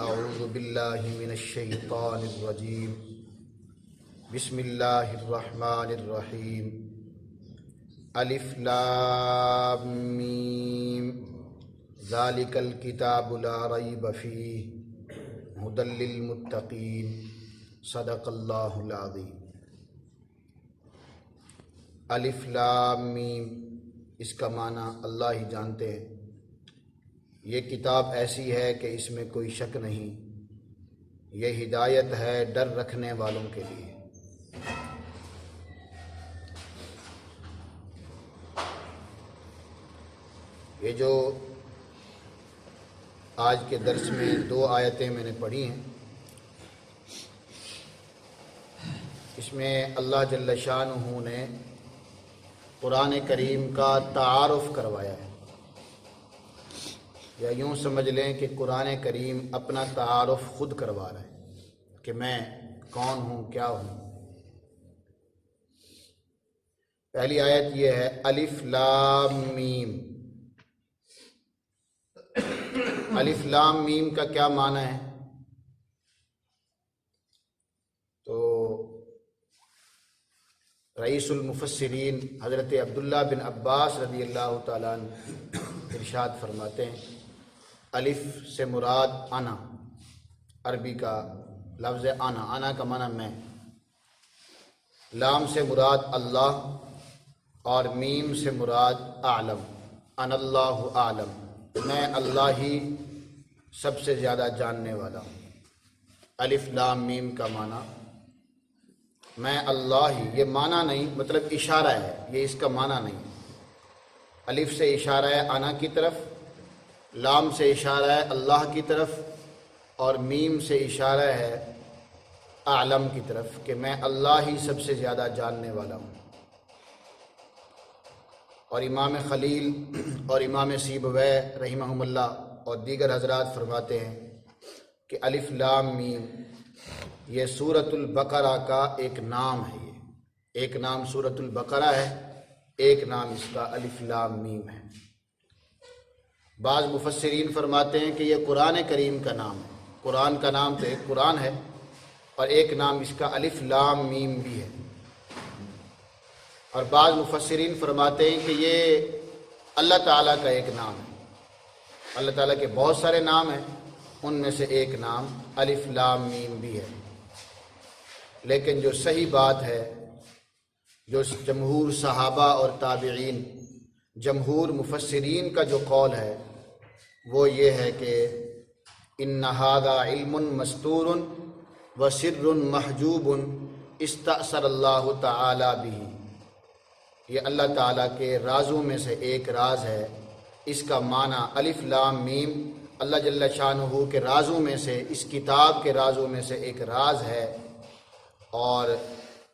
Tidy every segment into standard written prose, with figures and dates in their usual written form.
اعوذ باللہ من الشیطان الرجیم بسم اللہ الرحمن الرحیم الف لام میم ذالک الکتاب لا ریب فیہ ھدی للمتقین صدق اللہ العظیم۔ الف لام میم، اس کا معنی اللہ ہی جانتے ہیں۔ یہ کتاب ایسی ہے کہ اس میں کوئی شک نہیں، یہ ہدایت ہے ڈر رکھنے والوں کے لیے۔ یہ جو آج کے درس میں دو آیتیں میں نے پڑھی ہیں، اس میں اللہ جل شانہ نے قرآن کریم کا تعارف کروایا ہے، یا یوں سمجھ لیں کہ قرآن کریم اپنا تعارف خود کروا رہا ہے کہ میں کون ہوں، کیا ہوں۔ پہلی آیت یہ ہے الف لام میم۔ الف لام میم کا کیا معنی ہے؟ تو رئیس المفسرین حضرت عبداللہ بن عباس رضی اللہ تعالیٰ عنہ ارشاد فرماتے ہیں، الف سے مراد انا، عربی کا لفظ انا، انا کا معنی میں، لام سے مراد اللہ، اور میم سے مراد اعلم، انا اللہ اعلم، میں اللہ ہی سب سے زیادہ جاننے والا ہوں۔ الف لام میم کا معنی میں اللہ ہی، یہ معنی نہیں، مطلب اشارہ ہے، یہ اس کا معنی نہیں۔ الف سے اشارہ ہے انا کی طرف، لام سے اشارہ ہے اللہ کی طرف، اور میم سے اشارہ ہے اعلم کی طرف کہ میں اللہ ہی سب سے زیادہ جاننے والا ہوں۔ اور امام خلیل اور امام سیبویہ رحمہم اللہ اور دیگر حضرات فرماتے ہیں کہ الف لام میم یہ سورۃ البقرہ کا ایک نام ہے، یہ ایک نام سورۃ البقرہ ہے، ایک نام اس کا الف لام میم ہے۔ بعض مفسرین فرماتے ہیں کہ یہ قرآن کریم کا نام ہے، قرآن کا نام تو ایک قرآن ہے، اور ایک نام اس کا الف لام میم بھی ہے۔ اور بعض مفسرین فرماتے ہیں کہ یہ اللہ تعالیٰ کا ایک نام ہے، اللہ تعالیٰ کے بہت سارے نام ہیں، ان میں سے ایک نام الف لام میم بھی ہے۔ لیکن جو صحیح بات ہے، جو جمہور صحابہ اور تابعین، جمہور مفسرین کا جو قول ہے وہ یہ ہے کہ ان ھذا علم مستور وسر محجوب استأثر اللہ تعالی بہ، یہ اللہ تعالیٰ کے رازوں میں سے ایک راز ہے۔ اس کا معنی الف لام میم اللہ جل شانہ کے رازوں میں سے، اس کتاب کے رازوں میں سے ایک راز ہے، اور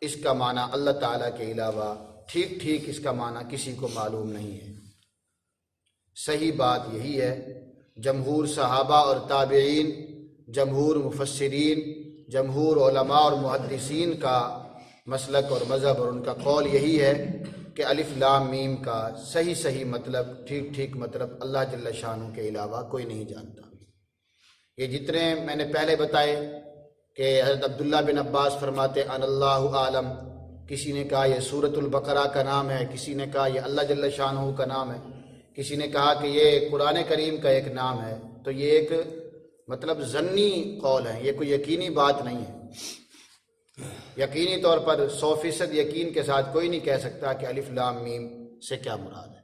اس کا معنی اللہ تعالیٰ کے علاوہ ٹھیک ٹھیک اس کا معنی کسی کو معلوم نہیں ہے۔ صحیح بات یہی ہے، جمہور صحابہ اور تابعین، جمہور مفسرین، جمہور علماء اور محدثین کا مسلک اور مذہب اور ان کا قول یہی ہے کہ الف لام میم کا صحیح مطلب، ٹھیک ٹھیک مطلب اللہ جل شانہ کے علاوہ کوئی نہیں جانتا۔ یہ جتنے میں نے پہلے بتائے کہ حضرت عبداللہ بن عباس فرماتے ان اللہ عالم، کسی نے کہا یہ سورۃ البقرہ کا نام ہے، کسی نے کہا یہ اللہ جل شانہ کا نام ہے، کسی نے کہا کہ یہ قرآن کریم کا ایک نام ہے، تو یہ ایک مطلب ضنی قول ہے، یہ کوئی یقینی بات نہیں ہے۔ یقینی طور پر 100% یقین کے ساتھ کوئی نہیں کہہ سکتا کہ الف لام میم سے کیا مراد ہے۔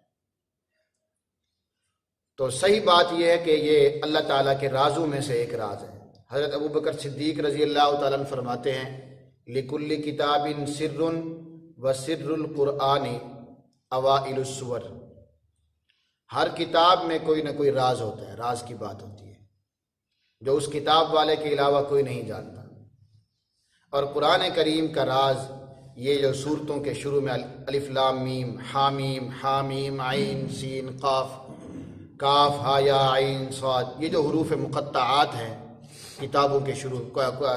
تو صحیح بات یہ ہے کہ یہ اللہ تعالیٰ کے رازوں میں سے ایک راز ہے۔ حضرت ابو بکر صدیق رضی اللہ تعالیٰ عنہ فرماتے ہیں لِكُلِّ كِتَابٍ سِرٌّ وَسِرُّ الْقُرْآنِ أَوَائِلُ السُّوَرِ، ہر کتاب میں کوئی نہ کوئی راز ہوتا ہے، راز کی بات ہوتی ہے جو اس کتاب والے کے علاوہ کوئی نہیں جانتا۔ اور قرآن کریم کا راز یہ جو صورتوں کے شروع میں الف لام میم، حامیم، حامیم عین سین قاف، کاف ہا یا عین صاد، یہ جو حروف مقطعات ہیں کتابوں کے شروع،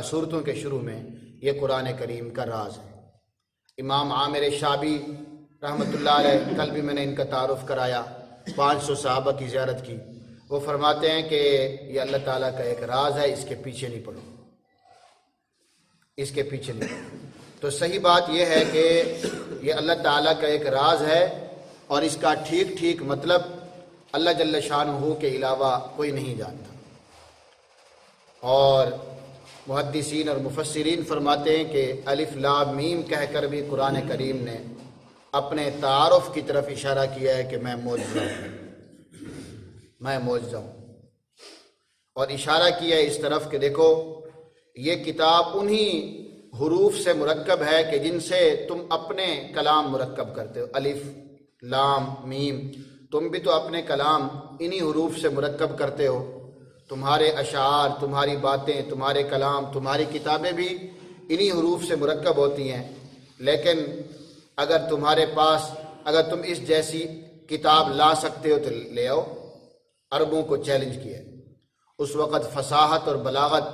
صورتوں کے شروع میں، یہ قرآن کریم کا راز ہے۔ امام عامر شابی رحمۃ اللہ علیہ، کل بھی میں نے ان کا تعارف کرایا، 500 صحابہ کی زیارت کی، وہ فرماتے ہیں کہ یہ اللہ تعالیٰ کا ایک راز ہے، اس کے پیچھے نہیں پڑو، اس کے پیچھے نہیں پڑو۔ تو صحیح بات یہ ہے کہ یہ اللہ تعالیٰ کا ایک راز ہے، اور اس کا ٹھیک ٹھیک مطلب اللہ جل شانہ کے علاوہ کوئی نہیں جانتا۔ اور محدثین اور مفسرین فرماتے ہیں کہ الف لام میم کہہ کر بھی قرآن کریم نے اپنے تعارف کی طرف اشارہ کیا ہے کہ میں معجزہ ہوں، میں معجزہ ہوں، اور اشارہ کیا ہے اس طرف کہ دیکھو یہ کتاب انہی حروف سے مرکب ہے کہ جن سے تم اپنے کلام مرکب کرتے ہو۔ الف لام میم، تم بھی تو اپنے کلام انہی حروف سے مرکب کرتے ہو، تمہارے اشعار، تمہاری باتیں، تمہارے کلام، تمہاری کتابیں بھی انہی حروف سے مرکب ہوتی ہیں۔ لیکن اگر تمہارے پاس، اگر تم اس جیسی کتاب لا سکتے ہو تو لے آؤ۔ عربوں کو چیلنج کیا۔ اس وقت فصاحت اور بلاغت،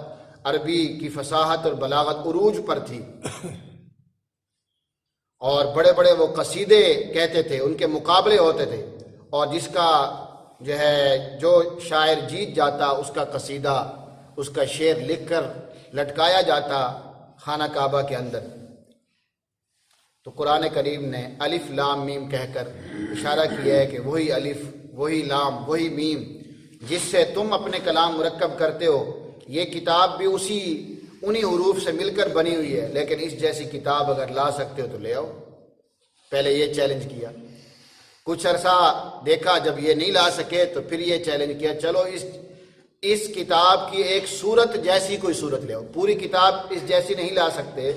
عربی کی فصاحت اور بلاغت عروج پر تھی، اور بڑے بڑے وہ قصیدے کہتے تھے، ان کے مقابلے ہوتے تھے، اور جس کا جو شاعر جیت جاتا اس کا قصیدہ، اس کا شعر لکھ کر لٹکایا جاتا خانہ کعبہ کے اندر۔ تو قرآن کریم نے الف لام میم کہہ کر اشارہ کیا ہے کہ وہی الف، وہی لام، وہی میم جس سے تم اپنے کلام مرکب کرتے ہو، یہ کتاب بھی انہی حروف سے مل کر بنی ہوئی ہے، لیکن اس جیسی کتاب اگر لا سکتے ہو تو لے آؤ۔ پہلے یہ چیلنج کیا، کچھ عرصہ دیکھا، جب یہ نہیں لا سکے تو پھر یہ چیلنج کیا، چلو اس کتاب کی ایک صورت جیسی کوئی صورت لے آؤ، پوری کتاب اس جیسی نہیں لا سکتے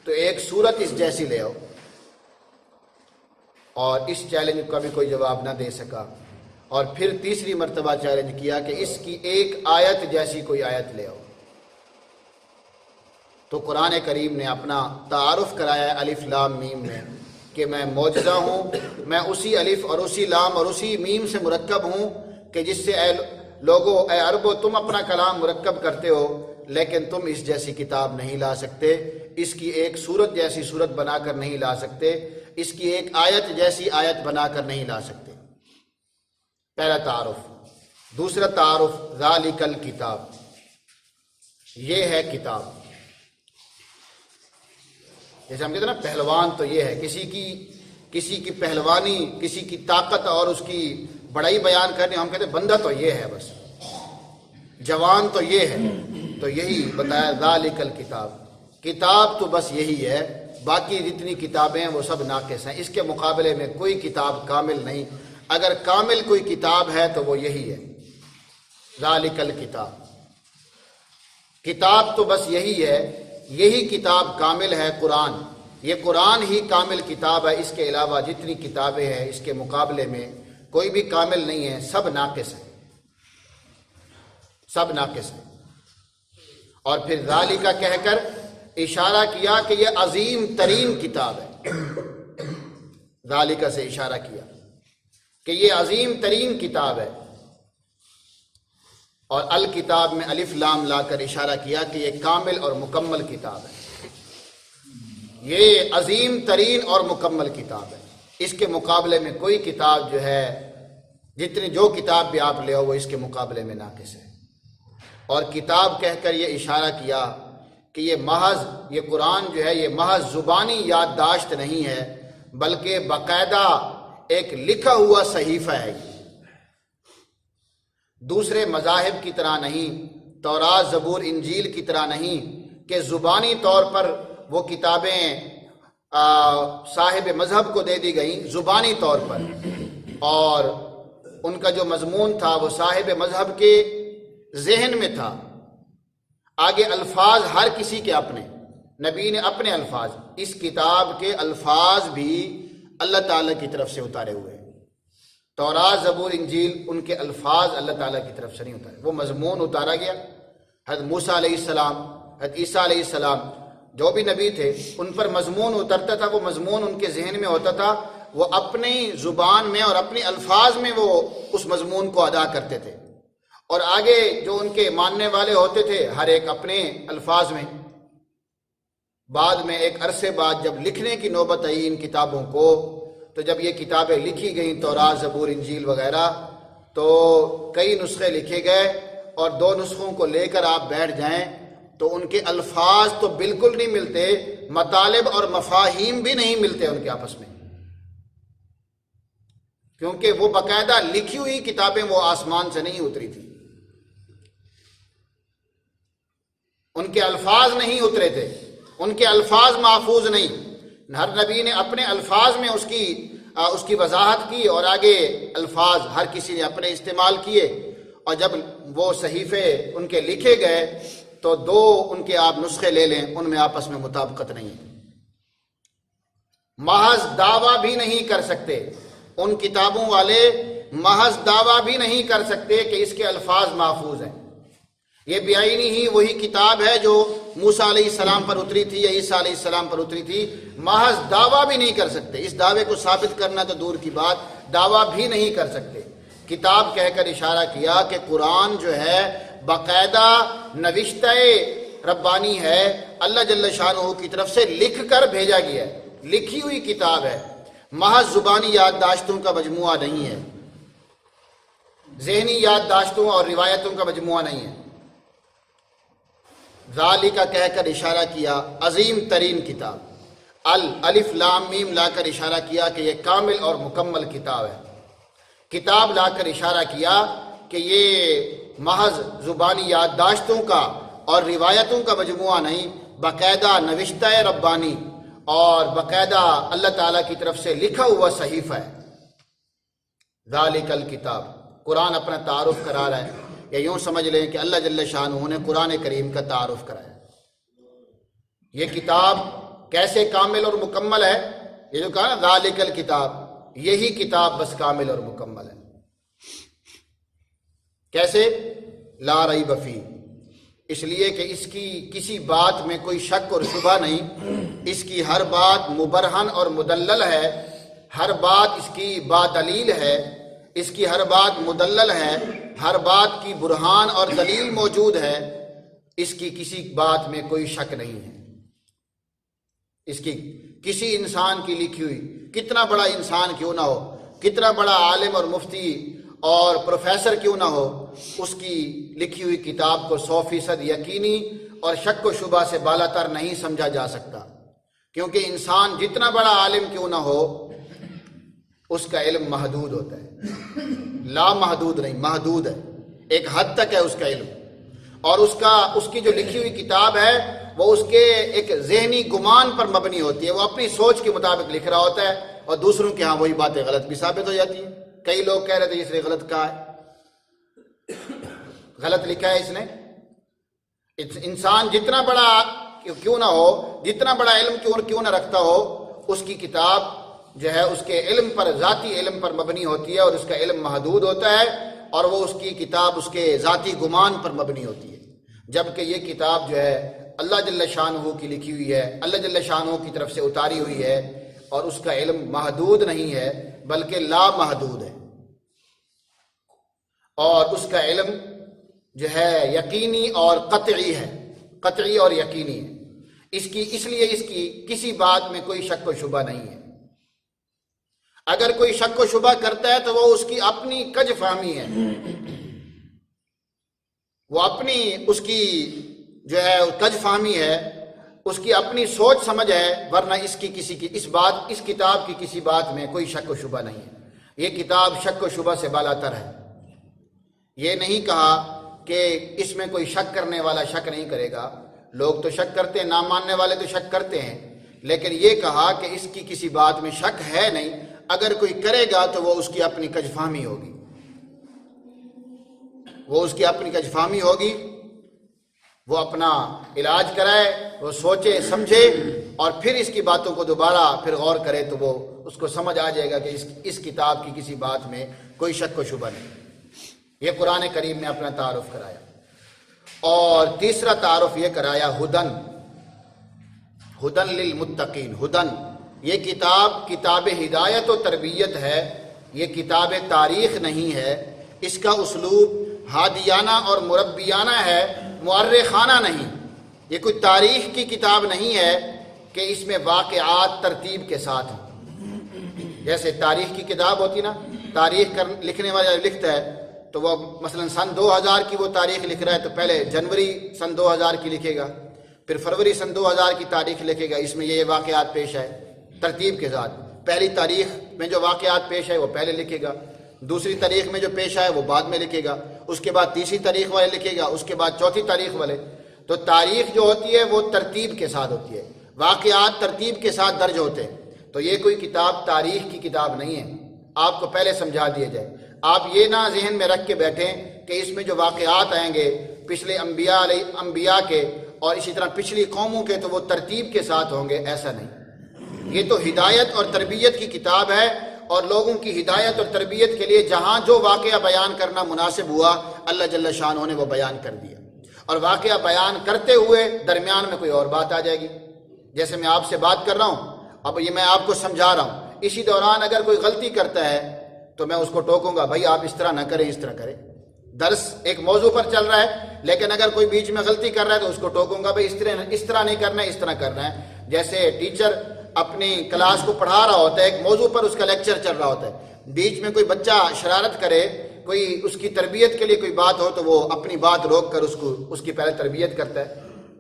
تو ایک صورت اس جیسی لے آؤ، اور اس چیلنج کا بھی کوئی جواب نہ دے سکا۔ اور پھر تیسری مرتبہ چیلنج کیا کہ اس کی ایک آیت جیسی کوئی آیت لے آؤ۔ تو قرآن کریم نے اپنا تعارف کرایا ہے الف لام میم میں کہ میں معجزہ ہوں، میں اسی الف اور اسی لام اور اسی میم سے مرکب ہوں کہ جس سے اے لوگو، اے عربو، تم اپنا کلام مرکب کرتے ہو، لیکن تم اس جیسی کتاب نہیں لا سکتے، اس کی ایک صورت جیسی صورت بنا کر نہیں لا سکتے، اس کی ایک آیت جیسی آیت بنا کر نہیں لا سکتے۔ پہلا تعارف۔ دوسرا تعارف ذالک الکتاب، یہ ہے کتاب۔ جیسے ہم کہتے ہیں نا پہلوان تو یہ ہے، کسی کی پہلوانی، کسی کی طاقت اور اس کی بڑائی بیان کرنے، ہم کہتے ہیں بندہ تو یہ ہے، بس جوان تو یہ ہے، تو یہی بتایا ذالک الکتاب، کتاب تو بس یہی ہے، باقی جتنی کتابیں ہیں وہ سب ناقص ہیں، اس کے مقابلے میں کوئی کتاب کامل نہیں، اگر کامل کوئی کتاب ہے تو وہ یہی ہے، ذالک الکتاب، کتاب تو بس یہی ہے، یہی کتاب کامل ہے قرآن، یہ قرآن ہی کامل کتاب ہے، اس کے علاوہ جتنی کتابیں ہیں اس کے مقابلے میں کوئی بھی کامل نہیں ہے، سب ناقص ہیں، سب ناقص ہیں۔ اور پھر ذالکہ کہہ کر اشارہ کیا کہ یہ عظیم ترین کتاب ہے، ذالکہ سے اشارہ کیا کہ یہ عظیم ترین کتاب ہے، اور الکتاب میں الف لام لا کر اشارہ کیا کہ یہ کامل اور مکمل کتاب ہے، یہ عظیم ترین اور مکمل کتاب ہے، اس کے مقابلے میں کوئی کتاب جو ہے، جو کتاب بھی آپ لے آؤ وہ اس کے مقابلے میں ناقص ہے۔ اور کتاب کہہ کر یہ اشارہ کیا کہ یہ قرآن جو ہے یہ محض زبانی یادداشت نہیں ہے، بلکہ باقاعدہ ایک لکھا ہوا صحیفہ ہے۔ دوسرے مذاہب کی طرح نہیں، تورات زبور انجیل کی طرح نہیں کہ زبانی طور پر وہ کتابیں صاحب مذہب کو دے دی گئیں زبانی طور پر، اور ان کا جو مضمون تھا وہ صاحب مذہب کے ذہن میں تھا، آگے الفاظ ہر کسی کے اپنے، نبی نے اپنے الفاظ، اس کتاب کے الفاظ بھی اللہ تعالیٰ کی طرف سے اتارے ہوئے، تورات زبور انجیل ان کے الفاظ اللہ تعالیٰ کی طرف سے نہیں اتارے، وہ مضمون اتارا گیا۔ حضرت موسیٰ علیہ السلام، حضرت عیسیٰ علیہ السلام، جو بھی نبی تھے ان پر مضمون اترتا تھا، وہ مضمون ان کے ذہن میں ہوتا تھا، وہ اپنی زبان میں اور اپنے الفاظ میں وہ اس مضمون کو ادا کرتے تھے، اور آگے جو ان کے ماننے والے ہوتے تھے ہر ایک اپنے الفاظ میں۔ بعد میں ایک عرصے بعد جب لکھنے کی نوبت آئی ان کتابوں کو، تو جب یہ کتابیں لکھی گئیں تورات زبور انجیل وغیرہ، تو کئی نسخے لکھے گئے اور دو نسخوں کو لے کر آپ بیٹھ جائیں تو ان کے الفاظ تو بالکل نہیں ملتے، مطالب اور مفاہیم بھی نہیں ملتے ان کے آپس میں، کیونکہ وہ باقاعدہ لکھی ہوئی کتابیں وہ آسمان سے نہیں اتری تھی، ان کے الفاظ نہیں اترے تھے، ان کے الفاظ محفوظ نہیں۔ ہر نبی نے اپنے الفاظ میں اس کی وضاحت کی اور آگے الفاظ ہر کسی نے اپنے استعمال کیے، اور جب وہ صحیفے ان کے لکھے گئے تو دو ان کے آپ نسخے لے لیں، ان میں آپس میں مطابقت نہیں ہے۔ محض دعویٰ بھی نہیں کر سکتے ان کتابوں والے، محض دعویٰ بھی نہیں کر سکتے کہ اس کے الفاظ محفوظ ہیں۔ یہ بیعینی ہی وہی کتاب ہے جو موسیٰ علیہ السلام پر اتری تھی یا عیسیٰ علیہ السلام پر اتری تھی، محض دعویٰ بھی نہیں کر سکتے۔ اس دعوے کو ثابت کرنا تو دور کی بات، دعویٰ بھی نہیں کر سکتے۔ کتاب کہہ کر اشارہ کیا کہ قرآن جو ہے باقاعدہ نوشتہ ربانی ہے، اللہ جل شانہ کی طرف سے لکھ کر بھیجا گیا ہے، لکھی ہوئی کتاب ہے، محض زبانی یادداشتوں کا مجموعہ نہیں ہے، ذہنی یادداشتوں اور روایتوں کا مجموعہ نہیں ہے۔ ذالک کہہ کر اشارہ کیا عظیم ترین کتاب، الف لام میم لا کر اشارہ کیا کہ یہ کامل اور مکمل کتاب ہے، کتاب لا کر اشارہ کیا کہ یہ محض زبانی یادداشتوں کا اور روایتوں کا مجموعہ نہیں، باقاعدہ نوشتہ ربانی اور باقاعدہ اللہ تعالیٰ کی طرف سے لکھا ہوا صحیفہ ہے۔ ذالک الکتاب، قرآن اپنا تعارف کرا رہا ہے، یا یوں سمجھ لیں کہ اللہ جل شانہ نے قرآن کریم کا تعارف کرایا۔ یہ کتاب کیسے کامل اور مکمل ہے؟ یہ جو کہا نا ذالک الکتاب، یہی کتاب بس کامل اور مکمل ہے۔ کیسے؟ لا ریب فیہ، اس لیے کہ اس کی کسی بات میں کوئی شک اور شبہ نہیں، اس کی ہر بات مبرہن اور مدلل ہے، ہر بات اس کی بادلیل ہے، اس کی ہر بات مدلل ہے، ہر بات کی برہان اور دلیل موجود ہے، اس کی کسی بات میں کوئی شک نہیں ہے۔ اس کی کسی انسان کی لکھی ہوئی، کتنا بڑا انسان کیوں نہ ہو، کتنا بڑا عالم اور مفتی اور پروفیسر کیوں نہ ہو، اس کی لکھی ہوئی کتاب کو 100% یقینی اور شک و شبہ سے بالا تر نہیں سمجھا جا سکتا، کیونکہ انسان جتنا بڑا عالم کیوں نہ ہو اس کا علم محدود ہوتا ہے، لا محدود نہیں، محدود ہے، ایک حد تک ہے اس کا علم، اور اس کی جو لکھی ہوئی کتاب ہے وہ اس کے ایک ذہنی گمان پر مبنی ہوتی ہے، وہ اپنی سوچ کے مطابق لکھ رہا ہوتا ہے، اور دوسروں کے ہاں وہی باتیں غلط بھی ثابت ہو جاتی ہیں۔ کئی لوگ کہہ رہے تھے اس نے غلط کہا ہے، غلط لکھا ہے اس نے۔ انسان جتنا بڑا کیوں نہ ہو، جتنا بڑا علم کیوں نہ رکھتا ہو، اس کی کتاب جو ہے اس کے علم پر، ذاتی علم پر مبنی ہوتی ہے، اور اس کا علم محدود ہوتا ہے، اور وہ اس کی کتاب اس کے ذاتی گمان پر مبنی ہوتی ہے، جبکہ یہ کتاب جو ہے اللہ جل شانہ کی لکھی ہوئی ہے، اللہ جل شانہ کی طرف سے اتاری ہوئی ہے، اور اس کا علم محدود نہیں ہے بلکہ لا محدود ہے، اور اس کا علم جو ہے یقینی اور قطعی ہے، قطعی اور یقینی ہے، اس لیے اس کی کسی بات میں کوئی شک و شبہ نہیں ہے۔ اگر کوئی شک و شبہ کرتا ہے تو وہ اس کی اپنی کج فہمی ہے، وہ اپنی اس کی جو ہے کج فہمی ہے، اس کی اپنی سوچ سمجھ ہے، ورنہ اس کتاب کی کسی بات میں کوئی شک و شبہ نہیں ہے۔ یہ کتاب شک و شبہ سے بالا تر ہے۔ یہ نہیں کہا کہ اس میں کوئی شک کرنے والا شک نہیں کرے گا، لوگ تو شک کرتے ہیں، نہ ماننے والے تو شک کرتے ہیں، لیکن یہ کہا کہ اس کی کسی بات میں شک ہے نہیں، اگر کوئی کرے گا تو وہ اس کی اپنی کج فہمی ہوگی، وہ اس کی اپنی کج فہمی ہوگی، وہ اپنا علاج کرائے، وہ سوچے سمجھے، اور پھر اس کی باتوں کو دوبارہ پھر غور کرے تو وہ اس کو سمجھ آ جائے گا کہ اس کتاب کی کسی بات میں کوئی شک و شبہ نہیں۔ یہ قرآن کریم نے اپنا تعارف کرایا، اور تیسرا تعارف یہ کرایا ہدن للمتقین۔ ہدن، یہ کتاب ہدایت و تربیت ہے، یہ کتاب تاریخ نہیں ہے، اس کا اسلوب ہادیانہ اور مربیانہ ہے، مؤرخانہ نہیں۔ یہ کوئی تاریخ کی کتاب نہیں ہے کہ اس میں واقعات ترتیب کے ساتھ ہیں، جیسے تاریخ کی کتاب ہوتی نا، تاریخ لکھنے والا لکھتا ہے تو وہ مثلا سن 2000 کی وہ تاریخ لکھ رہا ہے تو پہلے جنوری سن 2000 کی لکھے گا، پھر فروری سن 2000 کی تاریخ لکھے گا، اس میں یہ واقعات پیش ہے ترتیب کے ساتھ۔ پہلی تاریخ میں جو واقعات پیش ہے وہ پہلے لکھے گا، دوسری تاریخ میں جو پیش آئے وہ بعد میں لکھے گا، اس کے بعد تیسری تاریخ والے لکھے گا، اس کے بعد چوتھی تاریخ والے۔ تو تاریخ جو ہوتی ہے وہ ترتیب کے ساتھ ہوتی ہے، واقعات ترتیب کے ساتھ درج ہوتے ہیں۔ تو یہ کوئی کتاب تاریخ کی کتاب نہیں ہے، آپ کو پہلے سمجھا دیا جائے۔ آپ یہ نہ ذہن میں رکھ کے بیٹھیں کہ اس میں جو واقعات آئیں گے پچھلے انبیاء کے اور اسی طرح پچھلی قوموں کے تو وہ ترتیب کے ساتھ ہوں گے، ایسا نہیں۔ یہ تو ہدایت اور تربیت کی کتاب ہے، اور لوگوں کی ہدایت اور تربیت کے لیے جہاں جو واقعہ بیان کرنا مناسب ہوا اللہ جل شانہ نے وہ بیان کر دیا، اور واقعہ بیان کرتے ہوئے درمیان میں کوئی اور بات آ جائے گی۔ جیسے میں آپ سے بات کر رہا ہوں، اب یہ میں آپ کو سمجھا رہا ہوں، اسی دوران اگر کوئی غلطی کرتا ہے تو میں اس کو ٹوکوں گا، بھائی آپ اس طرح نہ کریں، اس طرح کریں۔ درس ایک موضوع پر چل رہا ہے، لیکن اگر کوئی بیچ میں غلطی کر رہا ہے تو اس کو ٹوکوں گا، بھائی اس طرح نہیں کرنا ہے، اس طرح کرنا ہے۔ جیسے ٹیچر اپنی کلاس کو پڑھا رہا ہوتا ہے، ایک موضوع پر اس کا لیکچر چل رہا ہوتا ہے، بیچ میں کوئی بچہ شرارت کرے، کوئی اس کی تربیت کے لیے کوئی بات ہو تو وہ اپنی بات روک کر اس کی پہلے تربیت کرتا ہے،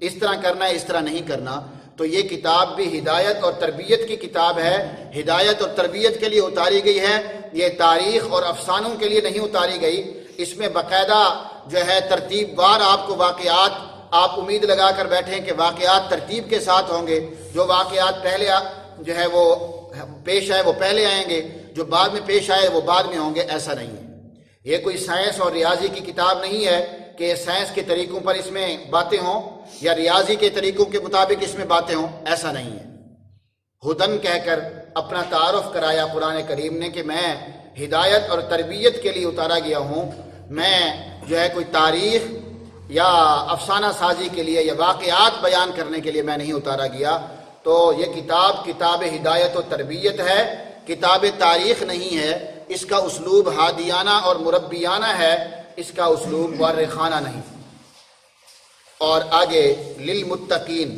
اس طرح کرنا ہے، اس طرح نہیں کرنا۔ تو یہ کتاب بھی ہدایت اور تربیت کی کتاب ہے، ہدایت اور تربیت کے لیے اتاری گئی ہے، یہ تاریخ اور افسانوں کے لیے نہیں اتاری گئی۔ اس میں باقاعدہ جو ہے ترتیب وار آپ کو واقعات، آپ امید لگا کر بیٹھیں کہ واقعات ترتیب کے ساتھ ہوں گے، جو واقعات پہلے جو ہے وہ پیش آئے وہ پہلے آئیں گے، جو بعد میں پیش آئے وہ بعد میں ہوں گے، ایسا نہیں ہے۔ یہ کوئی سائنس اور ریاضی کی کتاب نہیں ہے کہ سائنس کے طریقوں پر اس میں باتیں ہوں یا ریاضی کے طریقوں کے مطابق اس میں باتیں ہوں، ایسا نہیں ہے۔ ہدن کہہ کر اپنا تعارف کرایا قرآن کریم نے کہ میں ہدایت اور تربیت کے لیے اتارا گیا ہوں، میں جو ہے کوئی تاریخ یا افسانہ سازی کے لیے یا واقعات بیان کرنے کے لیے میں نہیں اتارا گیا۔ تو یہ کتاب ہدایت و تربیت ہے، کتاب تاریخ نہیں ہے، اس کا اسلوب ہادیانہ اور مربیانہ ہے، اس کا اسلوب مورخانہ نہیں۔ اور آگے للمتقین،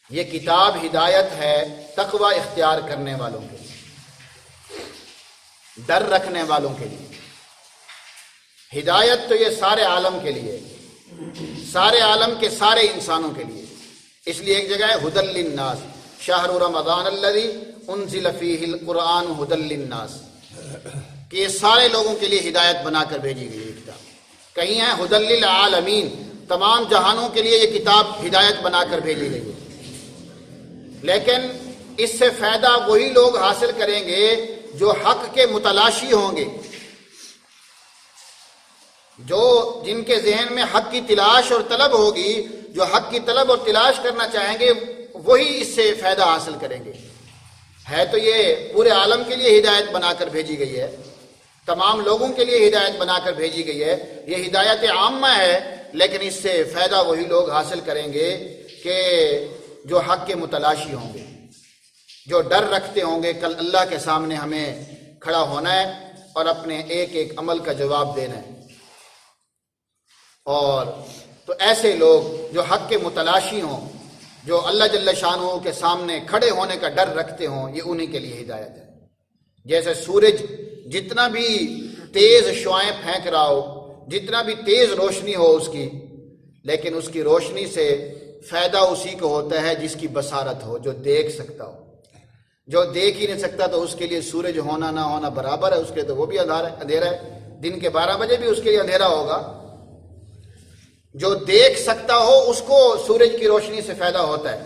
یہ کتاب ہدایت ہے تقوی اختیار کرنے والوں کے لیے، ڈر رکھنے والوں کے لیے۔ ہدایت تو یہ سارے عالم کے لیے، سارے عالم کے سارے انسانوں کے لیے۔ اس لیے ایک جگہ ہے ہدی للناس، شہر رمضان الذی انزل فیہ القرآن ہدی للناس، کہ یہ سارے لوگوں کے لیے ہدایت بنا کر بھیجی گئی یہ کتاب۔ کہیں ہے ہدی للعالمین، تمام جہانوں کے لیے یہ کتاب ہدایت بنا کر بھیجی گئی ہے۔ لیکن اس سے فائدہ وہی لوگ حاصل کریں گے جو حق کے متلاشی ہوں گے، جن کے ذہن میں حق کی تلاش اور طلب ہوگی، جو حق کی طلب اور تلاش کرنا چاہیں گے وہی اس سے فائدہ حاصل کریں گے۔ ہے تو یہ پورے عالم کے لیے ہدایت بنا کر بھیجی گئی ہے، تمام لوگوں کے لیے ہدایت بنا کر بھیجی گئی ہے، یہ ہدایت عامہ ہے، لیکن اس سے فائدہ وہی لوگ حاصل کریں گے کہ جو حق کے متلاشی ہوں گے، جو ڈر رکھتے ہوں گے کل اللہ کے سامنے ہمیں کھڑا ہونا ہے اور اپنے ایک ایک عمل کا جواب دینا ہے۔ اور تو ایسے لوگ جو حق کے متلاشی ہوں، جو اللہ جل شانہ کے سامنے کھڑے ہونے کا ڈر رکھتے ہوں، یہ انہی کے لیے ہدایت ہے۔ جیسے سورج جتنا بھی تیز شعائیں پھینک رہا ہو، جتنا بھی تیز روشنی ہو اس کی، لیکن اس کی روشنی سے فائدہ اسی کو ہوتا ہے جس کی بصارت ہو، جو دیکھ سکتا ہو۔ جو دیکھ ہی نہیں سکتا تو اس کے لیے سورج ہونا نہ ہونا برابر ہے، اس کے لیے تو وہ بھی اندھیرا ہے، دن کے 12 بجے بھی اس کے لیے اندھیرا ہوگا۔ جو دیکھ سکتا ہو اس کو سورج کی روشنی سے فائدہ ہوتا ہے۔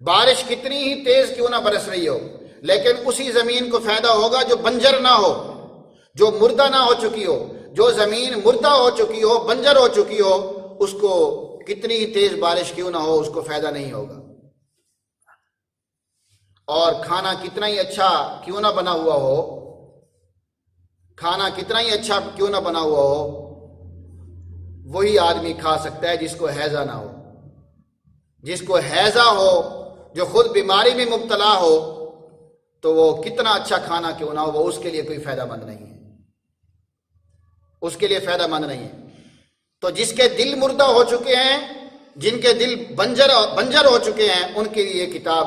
بارش کتنی ہی تیز کیوں نہ برس رہی ہو، لیکن اسی زمین کو فائدہ ہوگا جو بنجر نہ ہو، جو مردہ نہ ہو چکی ہو۔ جو زمین مردہ ہو چکی ہو، بنجر ہو چکی ہو، اس کو کتنی ہی تیز بارش کیوں نہ ہو اس کو فائدہ نہیں ہوگا۔ اور کھانا کتنا ہی اچھا کیوں نہ بنا ہوا ہو، کھانا کتنا ہی اچھا کیوں نہ بنا ہوا ہو، وہی آدمی کھا سکتا ہے جس کو ہیضہ نہ ہو۔ جس کو ہیضہ ہو، جو خود بیماری میں مبتلا ہو، تو وہ کتنا اچھا کھانا کیوں نہ ہو، وہ اس کے لیے کوئی فائدہ مند نہیں ہے، اس کے لیے فائدہ مند نہیں ہے۔ تو جس کے دل مردہ ہو چکے ہیں، جن کے دل بنجر ہو چکے ہیں، ان کے لیے کتاب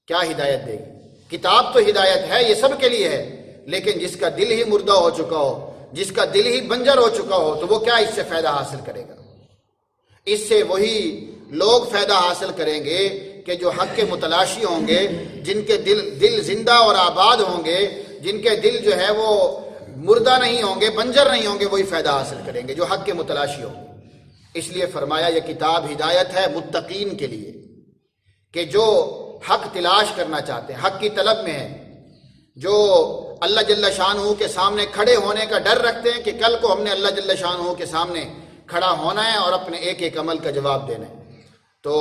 کیا ہدایت دے گی؟ کتاب تو ہدایت ہے، یہ سب کے لیے ہے، لیکن جس کا دل ہی مردہ ہو چکا ہو، جس کا دل ہی بنجر ہو چکا ہو، تو وہ کیا اس سے فائدہ حاصل کرے گا؟ اس سے وہی لوگ فائدہ حاصل کریں گے کہ جو حق کے متلاشی ہوں گے، جن کے دل زندہ اور آباد ہوں گے، جن کے دل جو ہے وہ مردہ نہیں ہوں گے، بنجر نہیں ہوں گے، وہی فائدہ حاصل کریں گے جو حق کے متلاشی ہوں گے۔ اس لیے فرمایا یہ کتاب ہدایت ہے متقین کے لیے، کہ جو حق تلاش کرنا چاہتے ہیں، حق کی طلب میں ہیں، جو اللہ جل شانہ کے سامنے کھڑے ہونے کا ڈر رکھتے ہیں کہ کل کو ہم نے اللہ جل شانہ کے سامنے کھڑا ہونا ہے اور اپنے ایک ایک عمل کا جواب دینا ہے۔ تو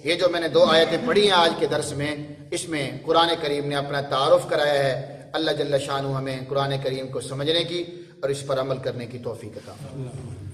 یہ جو میں نے 2 آیتیں پڑھی ہیں آج کے درس میں، اس میں قرآن کریم نے اپنا تعارف کرایا ہے۔ اللہ جل شانہ ہمیں قرآن کریم کو سمجھنے کی اور اس پر عمل کرنے کی توفیق عطا فرمائے۔